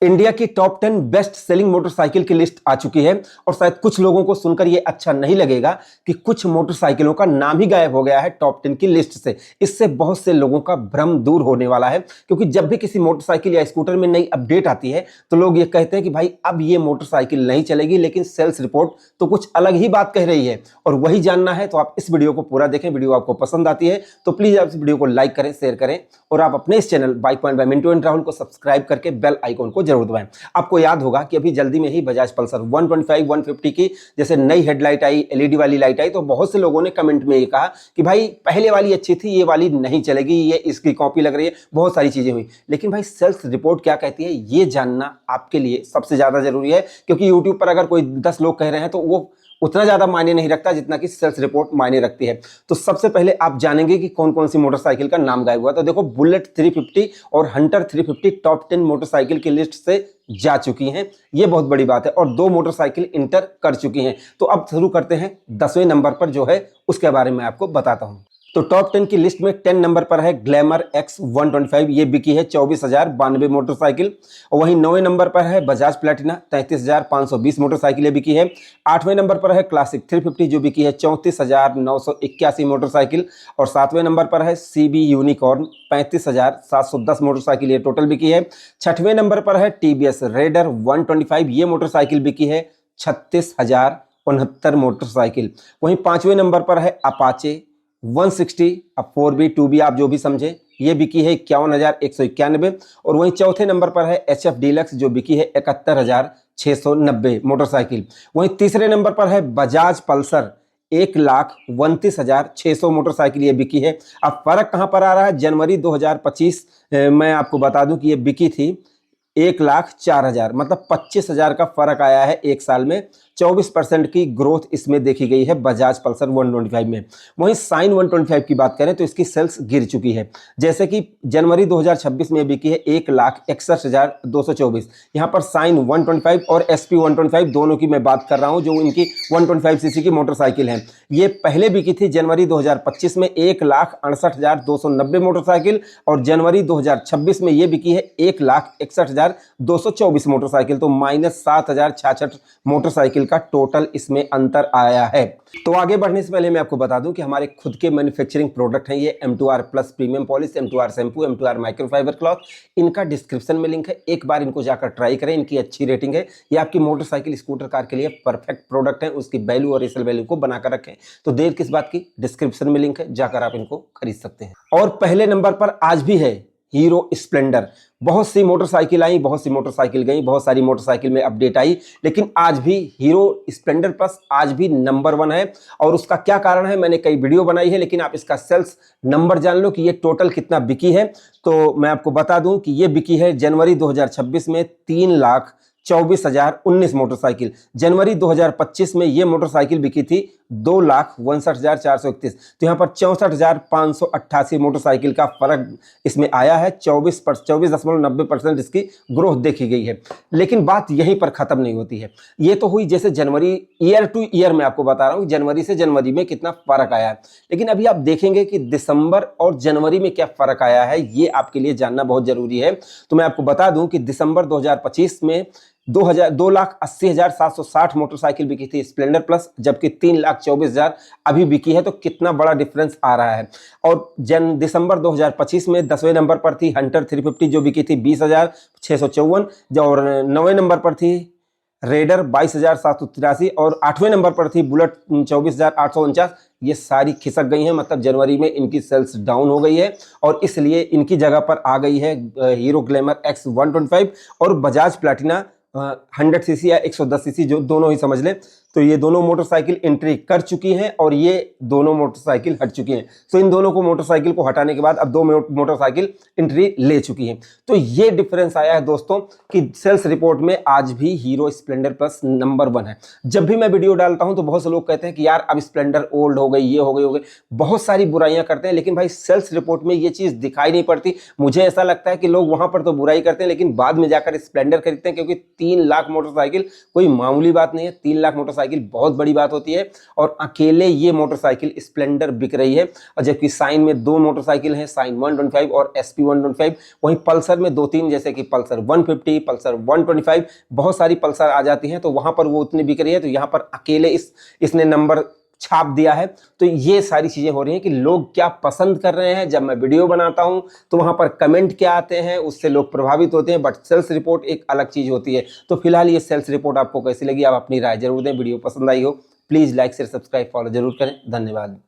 India की top 10 best selling motorcycle की list आ चुकी है और शायद कुछ लोगों को सुनकर यह अच्छा नहीं लगेगा कि कुछ मोटरसाइकिलों का नाम ही गायब हो गया है टॉप 10 की लिस्ट से। इससे बहुत से लोगों का भ्रम दूर होने वाला है, क्योंकि जब भी किसी मोटरसाइकिल या स्कूटर में नई अपडेट आती है तो लोग ये कहते हैं कि भाई अब ये मोटरसाइकिल नहीं चलेगी, लेकिन सेल्स रिपोर्ट तो कुछ अलग ही बात कह रही है। और वही जानना है तो आप इस वीडियो को पूरा देखें। वीडियो आपको पसंद आती है तो प्लीज आप इस वीडियो को लाइक करें, शेयर करें और आप अपने इस channel bike point by Mintu and Rahul को सब्सक्राइब करके बेल आइकॉन को जरूर दबाएं। आपको याद होगा कि अभी जल्दी में ही बजाज पल्सर 125 150 की जैसे नई हेडलाइट आई, एलईडी वाली लाइट आई, तो बहुत से लोगों ने कमेंट में ये कहा कि भाई पहले वाली अच्छी थी, ये वाली नहीं चलेगी, ये इसकी कॉपी लग रही है, बहुत सारी चीजें हुई। लेकिन भाई सेल्स रिपोर्ट क्या कहती है ये जानना आपके लिए सबसे ज्यादा जरूरी है, क्योंकि यूट्यूब पर अगर कोई 10 लोग कह रहे हैं तो वो उतना ज्यादा मायने नहीं रखता जितना कि सेल्स रिपोर्ट मायने रखती है। तो सबसे पहले आप जानेंगे कि कौन कौन सी मोटरसाइकिल का नाम गायब हुआ। तो देखो, बुलेट 350 और हंटर 350 टॉप 10 मोटरसाइकिल की लिस्ट से जा चुकी हैं, ये बहुत बड़ी बात है, और 2 मोटरसाइकिल इंटर कर चुकी हैं। तो अब शुरू करते हैं 10वें नंबर पर जो है उसके बारे में आपको बताता हूं। तो टॉप 10 की लिस्ट में 10 नंबर पर है ग्लैमर X 125, ये बिकी है 24,092 मोटरसाइकिल। और वहीं 9वें नंबर पर है बजाज प्लेटिना 33,520 मोटरसाइकिल बिकी है। 8वें नंबर पर है क्लासिक 350 जो बिकी है 34,981 मोटरसाइकिल। और 7वें नंबर पर है CB यूनिकॉर्न 35,710 मोटरसाइकिल, ये टोटल बिकी है। 6वें नंबर पर है TVS रेडर 125, ये मोटरसाइकिल बिकी है 36,069 मोटरसाइकिल। वहीं 5वें नंबर पर है अपाचे 160, अब 4B 2B आप जो भी समझे, ये बिकी है 51,191। और वहीं चौथे नंबर पर है HF डीलक्स जो बिकी है 71,690 मोटरसाइकिल। वहीं तीसरे नंबर पर है बजाज पल्सर 1,29,600 मोटरसाइकिल, ये बिकी है। अब फर्क कहां पर आ रहा है, जनवरी 2025 मैं आपको बता दूं कि ये बिकी थी 1,04,000, मतलब 25,000 का फर्क आया है एक साल में। 24% की ग्रोथ इसमें देखी गई है बजाज पल्सर 125 में। वहीं साइन 125 की बात करें तो इसकी सेल्स गिर चुकी है, जैसे कि जनवरी 2026 में बिकी है 1,61,224। यहाँ पर साइन 125 और SP 125 दोनों की मैं बात कर रहा हूँ, जो इनकी 125cc की मोटरसाइकिल है। ये पहले बिकी थी जनवरी 2025 में 1,68,290 मोटरसाइकिल, और जनवरी 2026 में ये बिकी है 1,61,224 मोटरसाइकिल। तो -7,066 मोटरसाइकिल का टोटल इसमें अंतर आया है। तो आगे बढ़ने से पहले मैं आपको बता दूं कि हमारे खुद के मैन्युफैक्चरिंग प्रोडक्ट हैं ये M2R plus premium polish, M2R shampoo, M2R microfibre cloth. इनका डिस्क्रिप्शन में लिंक है, एक बार इनको जाकर ट्राई करें, इनकी अच्छी रेटिंग है। ये आपकी मोटरसाइकिल स्कूटर कार के लिए परफेक्ट प्रोडक्ट है, उसकी वैल्यू और रीसेल वैल्यू को बनाकर रखें। तो देर किस बात की, डिस्क्रिप्शन में लिंक है, जाकर आप इनको खरीद सकते हैं। और पहले नंबर पर आज भी है हीरो स्प्लेंडर। बहुत सी मोटरसाइकिल आई, बहुत सी मोटरसाइकिल गई, बहुत सारी मोटरसाइकिल में अपडेट आई, लेकिन आज भी हीरो स्प्लेंडर प्लस आज भी नंबर 1 है। और उसका क्या कारण है, मैंने कई वीडियो बनाई है, लेकिन आप इसका सेल्स नंबर जान लो कि ये टोटल कितना बिकी है। तो मैं आपको बता दूं कि ये बिकी है जनवरी 2026 में 3,24,019 मोटरसाइकिल। जनवरी 2025 में ये मोटरसाइकिल बिकी थी 2,59,431। तो यहाँ पर 64,588 मोटरसाइकिल का फर्क इसमें आया है। 24.90% इसकी ग्रोथ देखी गई है। लेकिन बात यहीं पर खत्म नहीं होती है। ये तो हुई जैसे जनवरी ईयर टू ईयर में आपको बता रहा हूँ जनवरी से जनवरी में कितना फर्क आया है, लेकिन अभी आप देखेंगे कि दिसंबर और जनवरी में क्या फर्क आया है, ये आपके लिए जानना बहुत जरूरी है। तो मैं आपको बता दूं कि दिसंबर 2025 में 2,80,760 मोटरसाइकिल बिकी थी स्प्लेंडर प्लस, जबकि 3,24,000 अभी बिकी है। तो कितना बड़ा डिफरेंस आ रहा है। और दिसंबर 2025 में 10वें नंबर पर थी हंटर 350 जो बिकी थी 20,654, और 9वें नंबर पर थी रेडर 22,783, और 8वें नंबर पर थी बुलेट 24,849। ये सारी खिसक गई हैं, मतलब जनवरी में इनकी सेल्स डाउन हो गई है, और इसलिए इनकी जगह पर आ गई है हीरो ग्लैमर X 125 और बजाज प्लेटिना 100cc या 110cc, जो दोनों ही समझ लें। तो ये दोनों मोटरसाइकिल एंट्री कर चुकी हैं और ये दोनों मोटरसाइकिल हट चुकी हैं। तो इन दोनों को मोटरसाइकिल को हटाने के बाद अब 2 मोटरसाइकिल एंट्री ले चुकी हैं। तो ये डिफरेंस आया है दोस्तों कि सेल्स रिपोर्ट में आज भी हीरो स्प्लेंडर प्लस नंबर 1 है। जब भी मैं वीडियो डालता हूं तो बहुत से लोग कहते हैं कि यार अब स्प्लेंडर ओल्ड हो गई, ये हो गई, बहुत सारी बुराइयां करते हैं, लेकिन भाई सेल्स रिपोर्ट में ये चीज दिखाई नहीं पड़ती। मुझे ऐसा लगता है कि लोग वहां पर तो बुराई करते हैं, लेकिन बाद में जाकर स्प्लेंडर खरीदते हैं, क्योंकि 3 लाख मोटरसाइकिल कोई मामूली बात नहीं है। 3 लाख मोटरसाइकिल मोटरसाइकिल बहुत बड़ी बात होती है, और अकेले ये मोटरसाइकिल स्प्लेंडर बिक रही है। और जबकि साइन में 2 मोटरसाइकिल हैं, साइन 125 और SP 125। वहीं पल्सर में 2-3, जैसे कि पल्सर 150, पल्सर 125, बहुत सारी पल्सर आ जाती हैं, तो वहां पर वो उतनी बिक रही है। तो यहाँ पर अकेले इसने नंबर छाप दिया है। तो ये सारी चीजें हो रही हैं कि लोग क्या पसंद कर रहे हैं। जब मैं वीडियो बनाता हूं तो वहां पर कमेंट क्या आते हैं, उससे लोग प्रभावित होते हैं, बट सेल्स रिपोर्ट एक अलग चीज होती है। तो फिलहाल ये सेल्स रिपोर्ट आपको कैसी लगी, आप अपनी राय जरूर दें। वीडियो पसंद आई हो please like share subscribe follow जरूर करें। धन्यवाद।